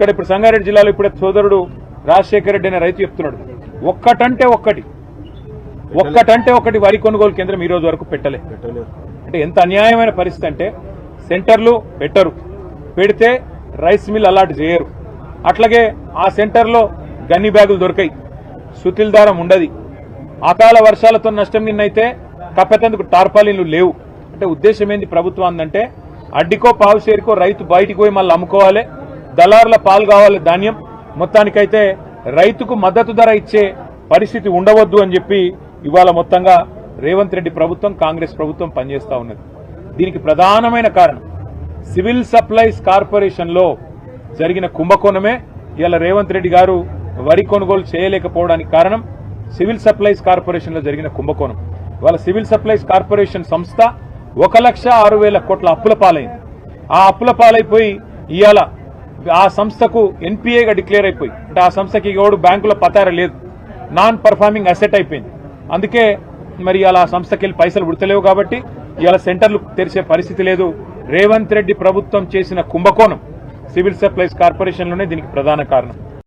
ఇక్కడ ఇప్పుడు సంగారెడ్డి జిల్లాలో ఇప్పుడే సోదరుడు రాజశేఖర రెడ్డి అనే రైతు చెప్తున్నాడు, ఒక్కటంటే ఒకటి వరి కొనుగోలు కేంద్రం ఈ రోజు వరకు పెట్టలేదు. అంటే ఎంత అన్యాయమైన పరిస్థితి అంటే సెంటర్లు పెట్టరు, పెడితే రైస్ మిల్ అలాట్ చేయరు, అట్లాగే ఆ సెంటర్లో గన్ని బ్యాగులు దొరకాయి, సుతిల దారం ఉండదు, అకాల వర్షాలతో నష్టం నిన్నైతే కప్పెతందుకు టార్పాలిన్లు లేవు. అంటే ఉద్దేశం ఏంది ప్రభుత్వం అందంటే అడ్డికో పావు షేరుకో రైతు బయటికి పోయి మళ్ళీ అమ్ముకోవాలి, దళారుల పాలు కావాలి ధాన్యం, మొత్తానికైతే రైతుకు మద్దతు ధర ఇచ్చే పరిస్థితి ఉండవద్దు అని చెప్పి ఇవాళ మొత్తంగా రేవంత్ రెడ్డి ప్రభుత్వం కాంగ్రెస్ ప్రభుత్వం పనిచేస్తా ఉన్నది. దీనికి ప్రధానమైన కారణం సివిల్ సప్లైస్ కార్పొరేషన్ లో జరిగిన కుంభకోణమే. ఇవాళ రేవంత్ రెడ్డి గారు వరి కొనుగోలు చేయలేకపోవడానికి కారణం సివిల్ సప్లైస్ కార్పొరేషన్ లో జరిగిన కుంభకోణం. ఇవాళ సివిల్ సప్లైస్ కార్పొరేషన్ సంస్థ 1,06,000 కోట్ల అప్పుల పాలైంది. ఆ అప్పుల పాలైపోయి ఇవాళ ఆ సంస్థకు ఎన్పీఏగా డిక్లేర్ అయిపోయి, అంటే ఆ సంస్థకి ఎవడు బ్యాంకులో పతార లేదు, నాన్ పర్ఫార్మింగ్ అసెట్ అయిపోయింది. అందుకే మరి ఇలా సంస్థకి వెళ్ళి పైసలు ఉడతలేవు కాబట్టి ఇవాళ సెంటర్లు తెరిచే పరిస్థితి లేదు. రేవంత్ రెడ్డి ప్రభుత్వం చేసిన కుంభకోణం సివిల్ సప్లైస్ కార్పొరేషన్లోనే దీనికి ప్రధాన కారణం.